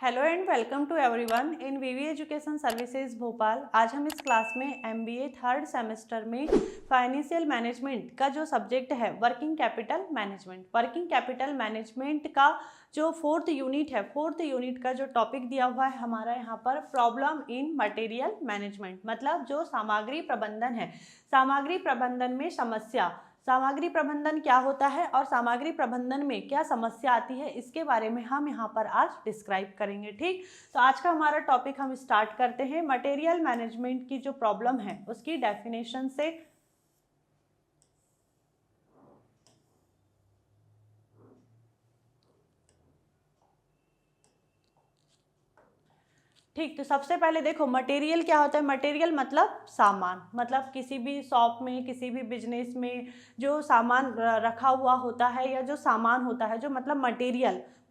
Hello and welcome to everyone in VV education services Bhopal. आज हम इस क्लास में एमबीए थर्ड सेमेस्टर में फाइनेंशियल मैनेजमेंट का जो सब्जेक्ट है वर्किंग कैपिटल मैनेजमेंट का जो फोर्थ यूनिट का जो टॉपिक दिया हुआ है हमारा यहाँ पर प्रॉब्लम इन मटेरियल मैनेजमेंट, मतलब जो सामग्री प्रबंधन है, सामग्री प्रबंधन में समस्या, सामग्री प्रबंधन क्या होता है और सामग्री प्रबंधन में क्या समस्या आती है, इसके बारे में हम यहाँ पर आज डिस्क्राइब करेंगे। ठीक, तो आज का हमारा टॉपिक हम स्टार्ट करते हैं मटेरियल मैनेजमेंट की जो प्रॉब्लम है उसकी डेफिनेशन से। ठीक, तो सबसे पहले देखो मटेरियल क्या होता है। मटेरियल मतलब सामान, मतलब किसी भी शॉप में, किसी भी बिजनेस में जो सामान रखा हुआ होता है या जो सामान होता है, जो मतलब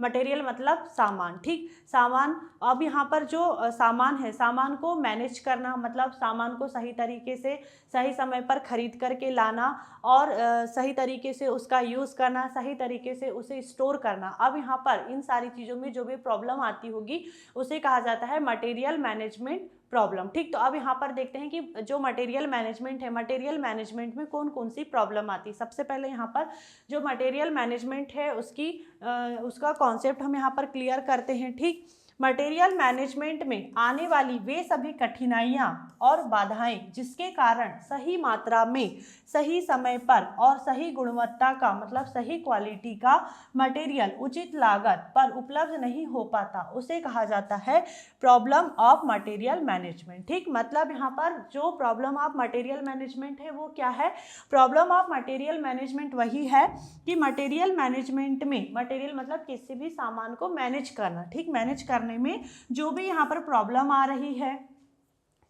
मटेरियल मतलब सामान। ठीक, सामान। अब यहाँ पर जो सामान है, सामान को मैनेज करना, मतलब सामान को सही तरीके से सही समय पर खरीद करके लाना और सही तरीके से उसका यूज़ करना, सही तरीके से उसे स्टोर करना। अब यहाँ पर इन सारी चीज़ों में जो भी प्रॉब्लम आती होगी उसे कहा जाता है मटेरियल मैनेजमेंट प्रॉब्लम। ठीक, तो अब यहाँ पर देखते हैं कि जो मटेरियल मैनेजमेंट है, मटेरियल मैनेजमेंट में कौन कौन सी प्रॉब्लम आती है। सबसे पहले यहाँ पर जो मटेरियल मैनेजमेंट है उसका कॉन्सेप्ट हम यहाँ पर क्लियर करते हैं। ठीक, मटेरियल मैनेजमेंट में आने वाली वे सभी कठिनाइयाँ और बाधाएं जिसके कारण सही मात्रा में, सही समय पर और सही गुणवत्ता का, मतलब सही क्वालिटी का मटेरियल उचित लागत पर उपलब्ध नहीं हो पाता, उसे कहा जाता है प्रॉब्लम ऑफ मटेरियल मैनेजमेंट। ठीक, मतलब यहाँ पर जो प्रॉब्लम ऑफ मटेरियल मैनेजमेंट है वो क्या है। प्रॉब्लम ऑफ मटेरियल मैनेजमेंट वही है कि मटेरियल मैनेजमेंट में, मटेरियल मतलब किसी भी सामान को मैनेज करना। ठीक, मैनेज करने में जो भी यहाँ पर प्रॉब्लम आ रही है,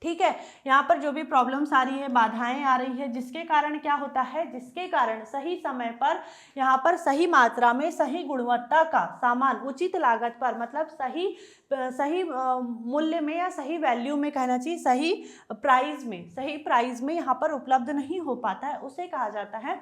ठीक है, यहाँ पर जो भी प्रॉब्लम्स आ रही है, बाधाएं आ रही है, जिसके कारण क्या होता है, जिसके कारण सही समय पर, यहाँ पर सही मात्रा में, सही गुणवत्ता का सामान उचित लागत पर, मतलब सही मूल्य में या सही वैल्यू में कहना चाहिए, सही प्राइस में यहाँ पर उपलब्ध नहीं हो पाता है, उसे कहा जाता है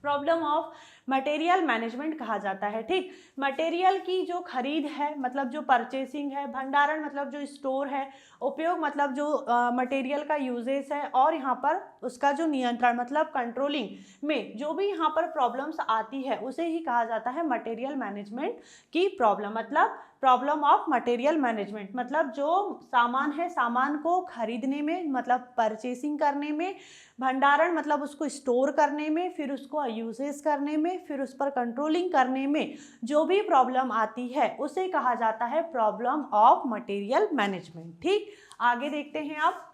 प्रॉब्लम ऑफ मटेरियल मैनेजमेंट कहा जाता है। ठीक, मटेरियल की जो खरीद है, मतलब जो परचेसिंग है, भंडारण मतलब जो स्टोर है, उपयोग मतलब जो मटेरियल का यूजेस है, और यहाँ पर उसका जो नियंत्रण मतलब कंट्रोलिंग में जो भी यहाँ पर प्रॉब्लम्स आती है उसे ही कहा जाता है मटेरियल मैनेजमेंट की प्रॉब्लम। मतलब प्रॉब्लम ऑफ मटेरियल मैनेजमेंट, मतलब जो सामान है, सामान को खरीदने में, मतलब परचेसिंग करने में, भंडारण मतलब उसको स्टोर करने में, फिर उसको यूजेस करने में, फिर उस पर कंट्रोलिंग करने में जो भी प्रॉब्लम आती है उसे कहा जाता है प्रॉब्लम ऑफ मटेरियल मैनेजमेंट। ठीक, आगे देखते हैं। अब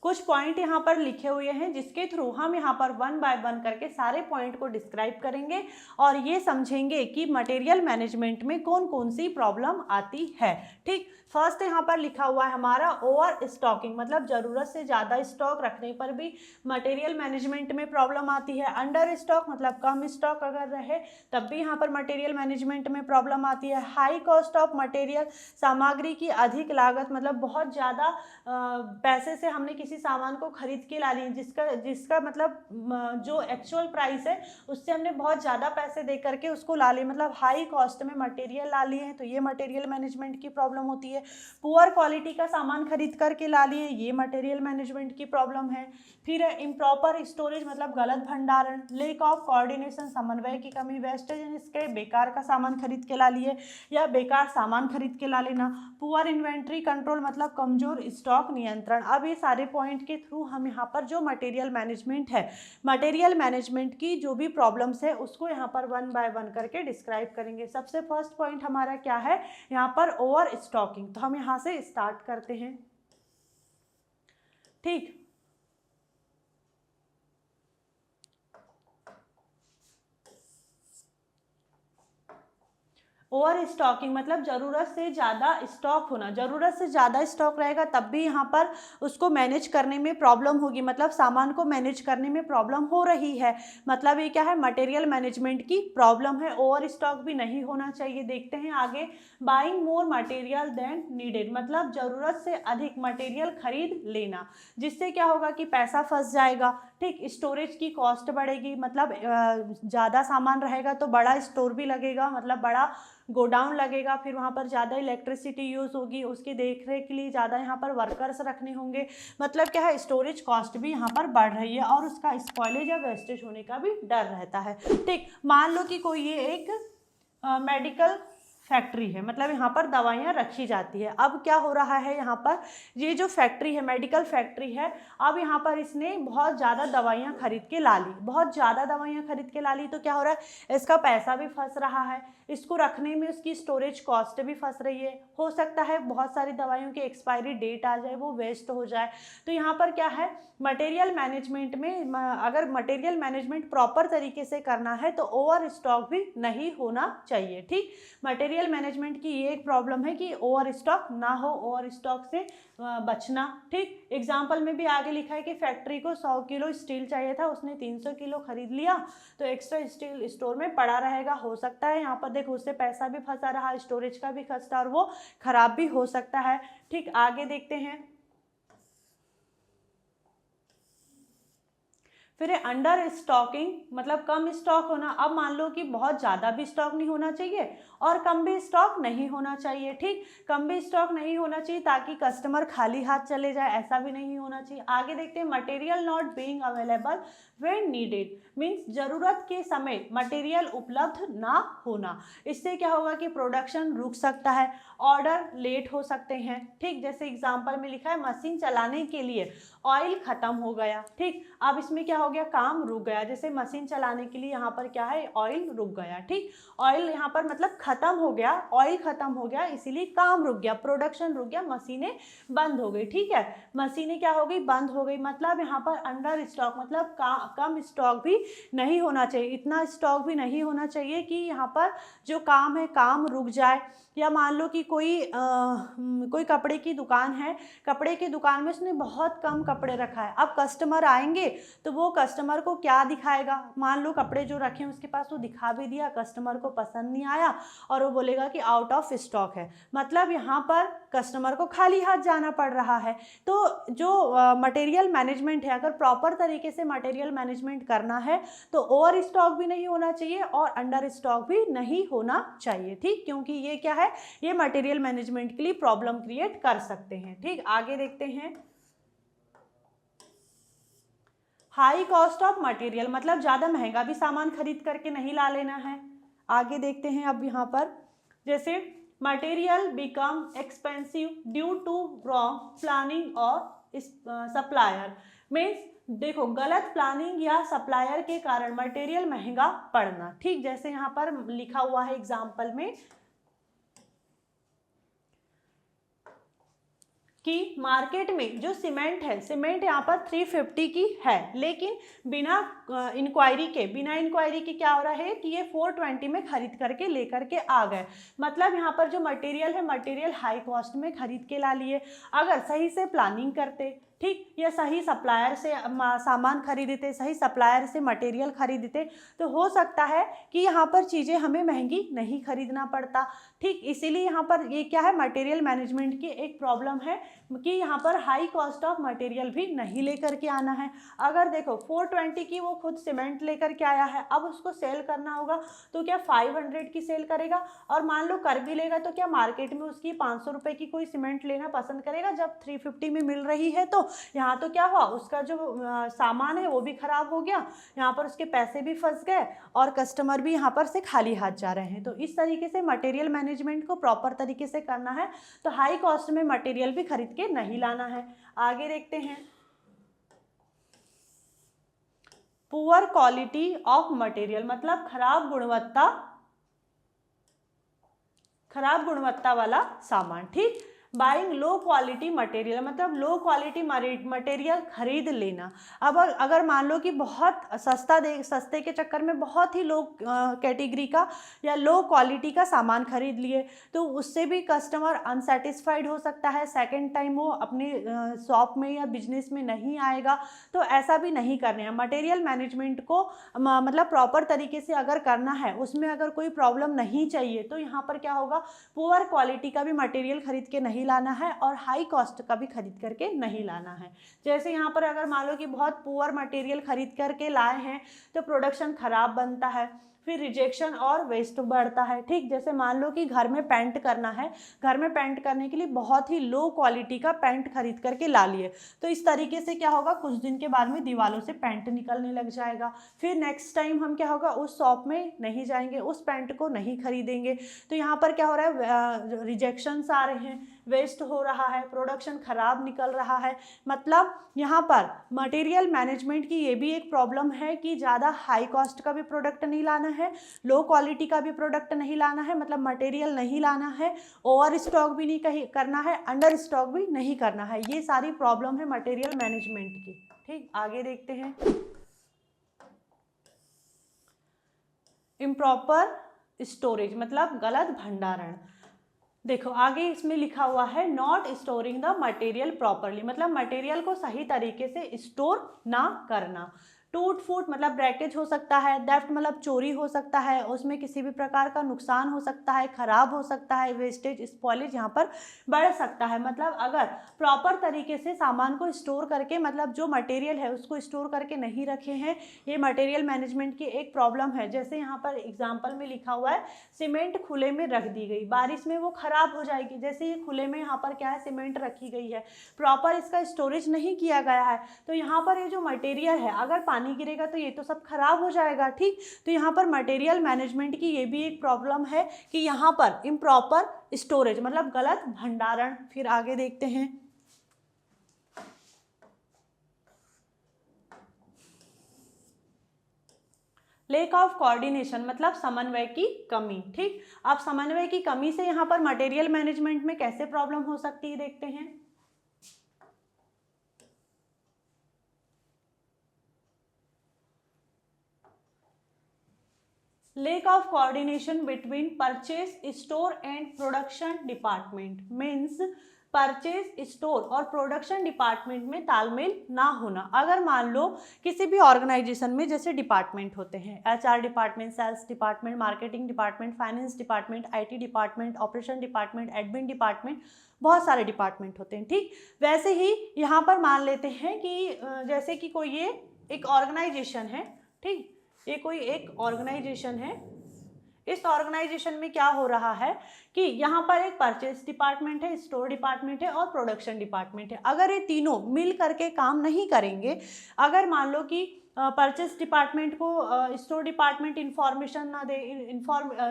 कुछ पॉइंट यहाँ पर लिखे हुए हैं जिसके थ्रू हम यहाँ पर वन बाय वन करके सारे पॉइंट को डिस्क्राइब करेंगे और ये समझेंगे कि मटेरियल मैनेजमेंट में कौन कौन सी प्रॉब्लम आती है। ठीक, फर्स्ट यहाँ पर लिखा हुआ है हमारा ओवर स्टॉकिंग, मतलब ज़रूरत से ज़्यादा स्टॉक रखने पर भी मटेरियल मैनेजमेंट में प्रॉब्लम आती है। अंडर स्टॉक मतलब कम स्टॉक अगर रहे तब भी यहाँ पर मटेरियल मैनेजमेंट में प्रॉब्लम आती है। हाई कॉस्ट ऑफ मटेरियल, सामग्री की अधिक लागत, मतलब बहुत ज़्यादा पैसे से हमने किसी सामान को खरीद के ला लिए, जिसका मतलब जो एक्चुअल प्राइस है उससे हमने बहुत ज़्यादा पैसे दे करके उसको ला लिए, मतलब हाई कॉस्ट में मटेरियल ला लिए हैं, तो ये मटेरियल मैनेजमेंट की प्रॉब्लम होती है। पुअर क्वालिटी का सामान खरीद करके ला लिए, ये मटेरियल मैनेजमेंट की प्रॉब्लम है। फिर इम्प्रॉपर स्टोरेज मतलब गलत भंडारण, लेक ऑफ कोऑर्डिनेशन समन्वय की कमी, वेस्टेज एंड स्क्रैप बेकार का सामान खरीद के ला लिए या बेकार सामान खरीद के ला लेना। पुअर इन्वेंट्री कंट्रोल मतलब कमजोर स्टॉक नियंत्रण। अब ये सारे पॉइंट के थ्रू हम यहाँ पर जो मटेरियल मैनेजमेंट है, मटेरियल मैनेजमेंट की जो भी प्रॉब्लम्स है उसको यहाँ पर वन बाय वन करके डिस्क्राइब करेंगे। सबसे फर्स्ट पॉइंट हमारा क्या है यहाँ पर, ओवर स्टॉकिंग। तो हम यहाँ से स्टार्ट करते हैं। ठीक, ओवर स्टॉकिंग मतलब ज़रूरत से ज़्यादा स्टॉक होना, ज़रूरत से ज़्यादा स्टॉक रहेगा तब भी यहाँ पर उसको मैनेज करने में प्रॉब्लम होगी, मतलब सामान को मैनेज करने में प्रॉब्लम हो रही है, मतलब ये क्या है, मटेरियल मैनेजमेंट की प्रॉब्लम है। ओवर स्टॉक भी नहीं होना चाहिए। देखते हैं आगे, buying more material than needed, मतलब ज़रूरत से अधिक मटेरियल खरीद लेना, जिससे क्या होगा कि पैसा फंस जाएगा, ठीक, स्टोरेज की कॉस्ट बढ़ेगी, मतलब ज़्यादा सामान रहेगा तो बड़ा स्टोर भी लगेगा, मतलब बड़ा गोडाउन लगेगा, फिर वहाँ पर ज़्यादा इलेक्ट्रिसिटी यूज़ होगी, उसकी देख रेख के लिए ज़्यादा यहाँ पर वर्कर्स रखने होंगे, मतलब क्या है, स्टोरेज कॉस्ट भी यहाँ पर बढ़ रही है और उसका स्पॉइलेज या वेस्टेज होने का भी डर रहता है। ठीक, मान लो कि कोई ये एक मेडिकल फैक्ट्री है, मतलब यहाँ पर दवाइयाँ रखी जाती है। अब क्या हो रहा है, यहाँ पर ये जो फैक्ट्री है, मेडिकल फैक्ट्री है, अब यहाँ पर इसने बहुत ज़्यादा दवाइयाँ खरीद के ला ली, बहुत ज़्यादा दवाइयाँ खरीद के ला ली, तो क्या हो रहा है, इसका पैसा भी फंस रहा है, इसको रखने में उसकी स्टोरेज कॉस्ट भी फंस रही है, हो सकता है बहुत सारी दवाइयों की एक्सपायरी डेट आ जाए, वो वेस्ट हो जाए। तो यहाँ पर क्या है, मटेरियल मैनेजमेंट में अगर मटेरियल मैनेजमेंट प्रॉपर तरीके से करना है तो ओवर स्टॉक भी नहीं होना चाहिए। ठीक, मटेरियल मैनेजमेंट की ये एक प्रॉब्लम है कि ओवर स्टॉक ना हो, ओवर स्टॉक से बचना। ठीक, एग्जाम्पल में भी आगे लिखा है कि फैक्ट्री को 100 किलो स्टील चाहिए था, उसने 300 किलो खरीद लिया, तो एक्स्ट्रा स्टील स्टोर में पड़ा रहेगा, हो सकता है यहाँ पर देखो उससे पैसा भी फंसा रहा, स्टोरेज का भी खर्चा, और वो खराब भी हो सकता है। ठीक, आगे देखते हैं, फिर अंडर स्टॉकिंग, मतलब कम स्टॉक होना। अब मान लो कि बहुत ज़्यादा भी स्टॉक नहीं होना चाहिए और कम भी स्टॉक नहीं होना चाहिए। ठीक, कम भी स्टॉक नहीं होना चाहिए ताकि कस्टमर खाली हाथ चले जाए, ऐसा भी नहीं होना चाहिए। आगे देखते हैं, material not being available when needed, means ज़रूरत के समय मटेरियल उपलब्ध ना होना। इससे क्या होगा कि प्रोडक्शन रुक सकता है, ऑर्डर लेट हो सकते हैं। ठीक, जैसे एग्जाम्पल में लिखा है मशीन चलाने के लिए ऑयल ख़त्म हो गया। ठीक, अब इसमें क्या हो गया, काम रुक गया, जैसे मशीन चलाने के लिए यहाँ पर क्या है, ऑयल रुक गया। ठीक, ऑयल यहाँ पर मतलब ख़त्म हो गया, ऑयल ख़त्म हो गया, इसीलिए काम रुक गया, प्रोडक्शन रुक गया, मशीनें बंद हो गई। ठीक है, मशीनें क्या हो गई, बंद हो गई, मतलब यहाँ पर अंडर स्टॉक, मतलब कम स्टॉक भी नहीं होना चाहिए, इतना स्टॉक भी नहीं होना चाहिए कि यहाँ पर जो काम है काम रुक जाए। या मान लो कि कोई कपड़े की दुकान है, कपड़े की दुकान में उसने बहुत कम कपड़े रखा है, अब कस्टमर आएंगे तो वो कस्टमर को क्या दिखाएगा, मान लो कपड़े जो रखे हैं उसके पास वो दिखा भी दिया, कस्टमर को पसंद नहीं आया और वो बोलेगा कि आउट ऑफ स्टॉक है, मतलब यहाँ पर कस्टमर को खाली हाथ जाना पड़ रहा है। तो जो मटेरियल मैनेजमेंट है, अगर प्रॉपर तरीके से मटेरियल मैनेजमेंट करना है तो ओवर स्टॉक भी नहीं होना चाहिए और अंडर स्टॉक भी नहीं होना चाहिए। ठीक, क्योंकि ये क्या है, ये मटेरियल मैनेजमेंट के लिए प्रॉब्लम क्रिएट कर सकते हैं। ठीक, आगे देखते हैं, हाई कॉस्ट ऑफ मटेरियल, मतलब ज़्यादा महंगा भी सामान खरीद करके नहीं ला लेना है। आगे देखते हैं, अब यहाँ पर जैसे material become expensive due to wrong planning और सप्लायर, मीन्स देखो गलत प्लानिंग या सप्लायर के कारण मटेरियल महंगा पड़ना। ठीक, जैसे यहाँ पर लिखा हुआ है एग्जाम्पल में कि मार्केट में जो सीमेंट है, सीमेंट यहाँ पर 350 की है, लेकिन बिना इंक्वायरी के क्या हो रहा है कि ये 420 में खरीद करके लेकर के आ गए, मतलब यहाँ पर जो मटेरियल है, मटेरियल हाई कॉस्ट में खरीद के ला लिए। अगर सही से प्लानिंग करते, ठीक, या सही सप्लायर से सामान खरीदते, सही सप्लायर से मटेरियल खरीदते, तो हो सकता है कि यहाँ पर चीज़ें हमें महंगी नहीं खरीदना पड़ता। ठीक, इसीलिए यहाँ पर ये क्या है, मटेरियल मैनेजमेंट की एक प्रॉब्लम है कि यहाँ पर हाई कॉस्ट ऑफ मटेरियल भी नहीं लेकर के आना है। अगर देखो 420 की वो खुद सीमेंट लेकर के आया है, अब उसको सेल करना होगा तो क्या 500 की सेल करेगा, और मान लो कर भी लेगा तो क्या मार्केट में उसकी 500 रुपये की कोई सीमेंट लेना पसंद करेगा जब 350 में मिल रही है। तो यहाँ तो क्या हुआ, उसका जो सामान है वो भी खराब हो गया, यहाँ पर उसके पैसे भी फंस गए और कस्टमर भी यहाँ पर से खाली हाथ जा रहे हैं। तो इस तरीके से मटेरियल मैनेजमेंट को प्रॉपर तरीके से करना है तो हाई कॉस्ट में मटेरियल भी खरीद के नहीं लाना है। आगे देखते हैं, पुअर क्वालिटी ऑफ मटेरियल, मतलब खराब गुणवत्ता वाला सामान। ठीक, बाइंग लो क्वालिटी मटेरियल, मतलब लो क्वालिटी मटेरियल खरीद लेना। अब अगर मान लो कि बहुत सस्ते के चक्कर में बहुत ही लो कैटेगरी का या लो क्वालिटी का सामान खरीद लिए तो उससे भी कस्टमर अनसेटिस्फाइड हो सकता है, सेकंड टाइम वो अपने शॉप में या बिजनेस में नहीं आएगा। तो ऐसा भी नहीं करना है। मटेरियल मैनेजमेंट को मतलब प्रॉपर तरीके से अगर करना है, उसमें अगर कोई प्रॉब्लम नहीं चाहिए तो यहाँ पर क्या होगा, पुअर क्वालिटी का भी मटेरियल खरीद के नहीं नहीं लाना है और हाई कॉस्ट का भी खरीद करके नहीं लाना है। जैसे यहाँ पर अगर मान लो कि बहुत पुअर मटेरियल खरीद करके लाए हैं तो प्रोडक्शन खराब बनता है, फिर रिजेक्शन और वेस्ट बढ़ता है। ठीक, जैसे मान लो कि घर में पेंट करना है, घर में पेंट करने के लिए बहुत ही लो क्वालिटी का पेंट खरीद करके ला लिए, तो इस तरीके से क्या होगा, कुछ दिन के बाद में दीवारों से पेंट निकलने लग जाएगा। फिर नेक्स्ट टाइम हम क्या होगा, उस शॉप में नहीं जाएंगे, उस पेंट को नहीं खरीदेंगे। तो यहाँ पर क्या हो रहा है, रिजेक्शंस आ रहे हैं, वेस्ट हो रहा है, प्रोडक्शन खराब निकल रहा है। मतलब यहाँ पर मटेरियल मैनेजमेंट की ये भी एक प्रॉब्लम है कि ज़्यादा हाई कॉस्ट का भी प्रोडक्ट नहीं लाना है, लो क्वालिटी का भी प्रोडक्ट नहीं लाना है, मतलब मटेरियल नहीं लाना है, ओवर स्टॉक भी नहीं करना है, अंडर स्टॉक भी नहीं करना है। ये सारी प्रॉब्लम है मटेरियल मैनेजमेंट की। ठीक, आगे देखते हैं। इम्प्रॉपर स्टोरेज मतलब गलत भंडारण। देखो आगे इसमें लिखा हुआ है not storing the material properly, मतलब मटेरियल को सही तरीके से स्टोर ना करना। टूट फूट मतलब ब्रेकेज हो सकता है, डेफ्ट मतलब चोरी हो सकता है, उसमें किसी भी प्रकार का नुकसान हो सकता है, खराब हो सकता है, वेस्टेज स्पॉइलेज यहाँ पर बढ़ सकता है। मतलब अगर प्रॉपर तरीके से सामान को स्टोर करके, मतलब जो मटेरियल है उसको स्टोर करके नहीं रखे हैं, ये मटेरियल मैनेजमेंट की एक प्रॉब्लम है। जैसे यहाँ पर एग्जाम्पल में लिखा हुआ है सीमेंट खुले में रख दी गई, बारिश में वो खराब हो जाएगी। जैसे ये खुले में यहाँ पर क्या है, सीमेंट रखी गई है, प्रॉपर इसका स्टोरेज नहीं किया गया है, तो यहाँ पर ये जो मटेरियल है अगर पानी गिरेगा तो ये तो सब खराब हो जाएगा। ठीक, तो यहाँ पर मटेरियल मैनेजमेंट की ये भी एक प्रॉब्लम है कि यहाँ पर इम्प्रॉपर स्टोरेज मतलब गलत भंडारण। फिर आगे देखते हैं। लेक ऑफ कोऑर्डिनेशन मतलब समन्वय की कमी। ठीक, अब समन्वय की कमी से यहाँ पर मटेरियल मैनेजमेंट में कैसे प्रॉब्लम हो सकती है देखते हैं। Lack of coordination between purchase, store and production department means purchase, store और प्रोडक्शन डिपार्टमेंट में तालमेल ना होना। अगर मान लो किसी भी ऑर्गेनाइजेशन में जैसे डिपार्टमेंट होते हैं, HR department, sales department, marketing department, finance department, IT department, operation department, admin department, बहुत सारे डिपार्टमेंट होते हैं। ठीक, वैसे ही यहाँ पर मान लेते हैं कि जैसे कि कोई ये एक ऑर्गेनाइजेशन है। ठीक, ये कोई एक ऑर्गेनाइजेशन है, इस ऑर्गेनाइजेशन में क्या हो रहा है कि यहाँ पर एक परचेस डिपार्टमेंट है, स्टोर डिपार्टमेंट है और प्रोडक्शन डिपार्टमेंट है। अगर ये तीनों मिल करके काम नहीं करेंगे, अगर मान लो कि परचेस डिपार्टमेंट को स्टोर डिपार्टमेंट इंफॉर्मेशन ना दे,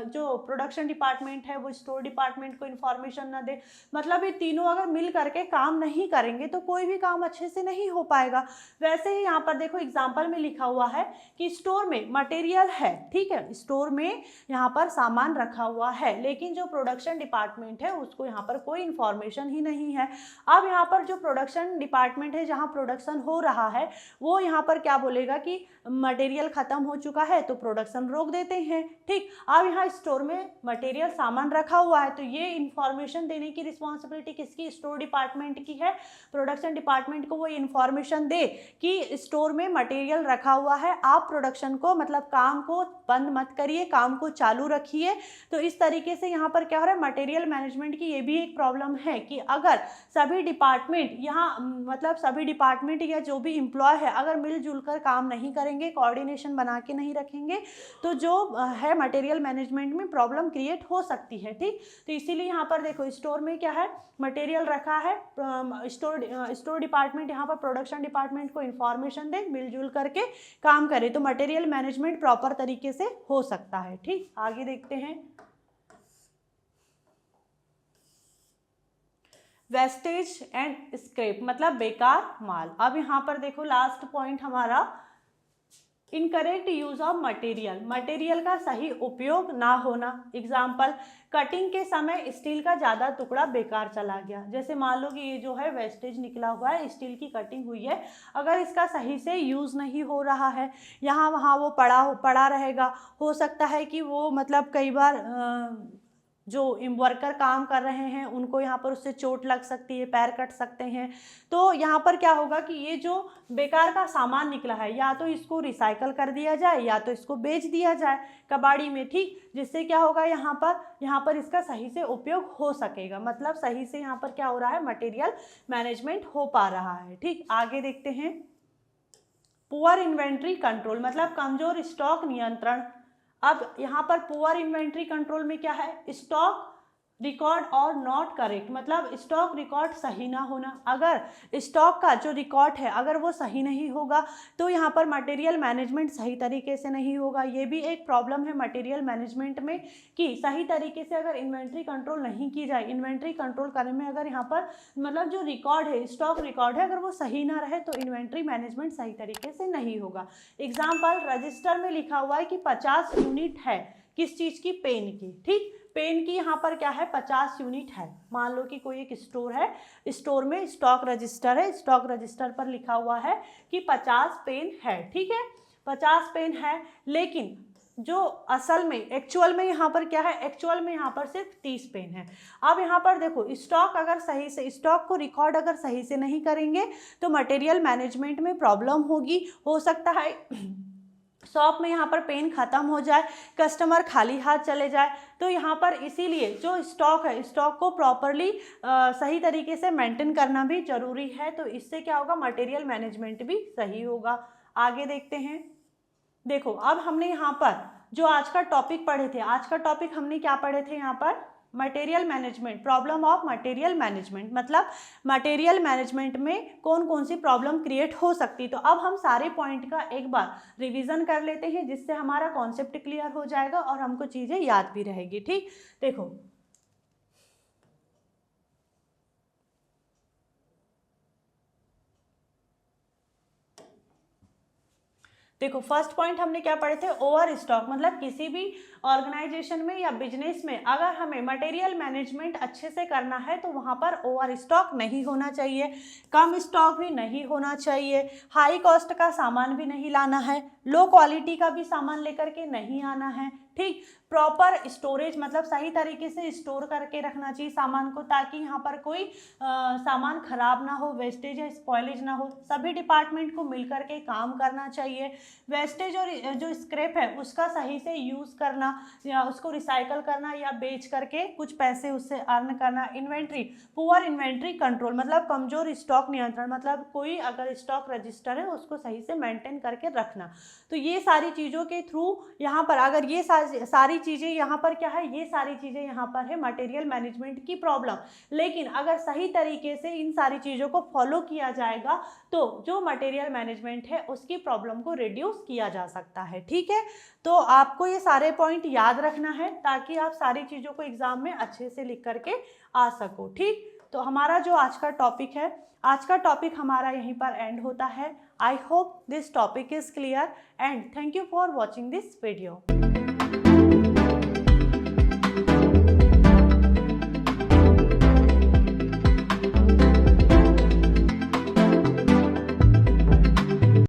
जो प्रोडक्शन डिपार्टमेंट है वो स्टोर डिपार्टमेंट को इंफॉर्मेशन ना दे, मतलब ये तीनों अगर मिल करके काम नहीं करेंगे तो कोई भी काम अच्छे से नहीं हो पाएगा। वैसे ही यहाँ पर देखो एग्जाम्पल में लिखा हुआ है कि स्टोर में मटेरियल है, ठीक है, स्टोर में यहाँ पर सामान रखा हुआ है, लेकिन जो प्रोडक्शन डिपार्टमेंट है उसको यहाँ पर कोई इंफॉर्मेशन ही नहीं है। अब यहाँ पर जो प्रोडक्शन डिपार्टमेंट है जहाँ प्रोडक्शन हो रहा है वो यहाँ पर क्या बोलेगा कि मटेरियल खत्म हो चुका है तो प्रोडक्शन रोक देते हैं। ठीक, अब यहाँ स्टोर में मटेरियल सामान रखा हुआ है तो ये इंफॉर्मेशन देने की रिस्पॉन्सिबिलिटी किसकी, स्टोर डिपार्टमेंट की है। प्रोडक्शन डिपार्टमेंट को वो इंफॉर्मेशन दे कि स्टोर में मटेरियल रखा हुआ है, आप प्रोडक्शन को मतलब काम को बंद मत करिए, काम को चालू रखिए। तो इस तरीके से यहाँ पर क्या हो रहा है, मटेरियल मैनेजमेंट की ये भी एक प्रॉब्लम है कि अगर सभी डिपार्टमेंट यहाँ मतलब सभी डिपार्टमेंट या जो भी एम्प्लॉय है अगर मिलजुल कर काम नहीं करेंगे, कोऑर्डिनेशन बना के नहीं रखेंगे तो जो है मटेरियल मैनेजमेंट में प्रॉब्लम क्रिएट हो सकती है। ठीक, तो इसीलिए यहाँ पर देखो स्टोर में क्या है, मटेरियल रखा है, स्टोर डिपार्टमेंट यहाँ पर प्रोडक्शन डिपार्टमेंट को इंफॉर्मेशन दे, मिलजुल करके काम करे तो मटेरियल मैनेजमेंट प्रॉपर तरीके से हो सकता है। ठीक, आगे देखते हैं। वेस्टेज एंड स्क्रैप मतलब बेकार माल। अब यहाँ पर देखो लास्ट पॉइंट हमारा incorrect use of material, material का सही उपयोग ना होना। एग्जाम्पल, कटिंग के समय स्टील का ज़्यादा टुकड़ा बेकार चला गया। जैसे मान लो कि ये जो है वेस्टेज निकला हुआ है, स्टील की कटिंग हुई है, अगर इसका सही से यूज़ नहीं हो रहा है, यहाँ वहाँ वो पड़ा रहेगा, हो सकता है कि वो मतलब कई बार जो वर्कर काम कर रहे हैं उनको यहाँ पर उससे चोट लग सकती है, पैर कट सकते हैं। तो यहाँ पर क्या होगा कि ये जो बेकार का सामान निकला है या तो इसको रिसाइकल कर दिया जाए या तो इसको बेच दिया जाए कबाड़ी में, ठीक, जिससे क्या होगा यहाँ पर इसका सही से उपयोग हो सकेगा, मतलब सही से यहाँ पर क्या हो रहा है, मटेरियल मैनेजमेंट हो पा रहा है। ठीक, आगे देखते हैं। पुअर इन्वेंट्री कंट्रोल मतलब कमजोर स्टॉक नियंत्रण। अब यहाँ पर पुअर इन्वेंट्री कंट्रोल में क्या है, स्टॉक रिकॉर्ड और नॉट करेक्ट, मतलब स्टॉक रिकॉर्ड सही ना होना। अगर स्टॉक का जो रिकॉर्ड है अगर वो सही नहीं होगा तो यहाँ पर मटेरियल मैनेजमेंट सही तरीके से नहीं होगा। ये भी एक प्रॉब्लम है मटेरियल मैनेजमेंट में कि सही तरीके से अगर इन्वेंट्री कंट्रोल नहीं की जाए, इन्वेंट्री कंट्रोल करने में अगर यहाँ पर मतलब जो रिकॉर्ड है, स्टॉक रिकॉर्ड है, अगर वो सही ना रहे तो इन्वेंट्री मैनेजमेंट सही तरीके से नहीं होगा। एग्जाम्पल, रजिस्टर में लिखा हुआ है कि 50 यूनिट है किस चीज़ की, पेन की, ठीक, पेन की यहाँ पर क्या है 50 यूनिट है। मान लो कि कोई एक स्टोर है, स्टोर में स्टॉक रजिस्टर है, स्टॉक रजिस्टर पर लिखा हुआ है कि 50 पेन है, ठीक है, 50 पेन है, लेकिन जो असल में एक्चुअल में यहाँ पर क्या है, एक्चुअल में यहाँ पर सिर्फ 30 पेन है। अब यहाँ पर देखो स्टॉक अगर सही से, स्टॉक को रिकॉर्ड अगर सही से नहीं करेंगे तो मटेरियल मैनेजमेंट में प्रॉब्लम होगी। हो सकता है शॉप में यहाँ पर पेन ख़त्म हो जाए, कस्टमर खाली हाथ चले जाए। तो यहाँ पर इसीलिए जो स्टॉक है, स्टॉक को प्रॉपरली सही तरीके से मेंटेन करना भी ज़रूरी है। तो इससे क्या होगा, मटेरियल मैनेजमेंट भी सही होगा। आगे देखते हैं। देखो अब हमने यहाँ पर जो आज का टॉपिक पढ़े थे, आज का टॉपिक हमने क्या पढ़े थे, यहाँ पर material management, problem of material management, मतलब मटेरियल मैनेजमेंट में कौन कौन सी प्रॉब्लम क्रिएट हो सकती। तो अब हम सारे पॉइंट का एक बार रिवीजन कर लेते हैं जिससे हमारा कॉन्सेप्ट क्लियर हो जाएगा और हमको चीज़ें याद भी रहेगी। ठीक, देखो फर्स्ट पॉइंट हमने क्या पढ़े थे, ओवर स्टॉक, मतलब किसी भी ऑर्गेनाइजेशन में या बिजनेस में अगर हमें मटेरियल मैनेजमेंट अच्छे से करना है तो वहाँ पर ओवर स्टॉक नहीं होना चाहिए, कम स्टॉक भी नहीं होना चाहिए, हाई कॉस्ट का सामान भी नहीं लाना है, लो क्वालिटी का भी सामान लेकर के नहीं आना है। ठीक, प्रॉपर स्टोरेज मतलब सही तरीके से स्टोर करके रखना चाहिए सामान को, ताकि यहाँ पर कोई सामान खराब ना हो, वेस्टेज या स्पॉइलेज ना हो। सभी डिपार्टमेंट को मिल करके काम करना चाहिए। वेस्टेज और जो स्क्रैप है उसका सही से यूज़ करना या उसको रिसाइकल करना या बेच करके कुछ पैसे उससे अर्न करना। इन्वेंट्री, पुअर इन्वेंट्री कंट्रोल मतलब कमजोर स्टॉक नियंत्रण, मतलब कोई अगर स्टॉक रजिस्टर है उसको सही से मेंटेन करके रखना। तो ये सारी चीज़ों के थ्रू यहाँ पर अगर ये सारी चीज़ें यहाँ पर क्या है, ये सारी चीज़ें यहाँ पर है मटेरियल मैनेजमेंट की प्रॉब्लम। लेकिन अगर सही तरीके से इन सारी चीज़ों को फॉलो किया जाएगा तो जो मटेरियल मैनेजमेंट है उसकी प्रॉब्लम को रिड्यूस किया जा सकता है। ठीक है, तो आपको ये सारे पॉइंट याद रखना है ताकि आप सारी चीज़ों को एग्जाम में अच्छे से लिख करके आ सको। ठीक, तो हमारा जो आज का टॉपिक है, आज का टॉपिक हमारा यहीं पर एंड होता है। I hope this topic is clear and thank you for watching this video.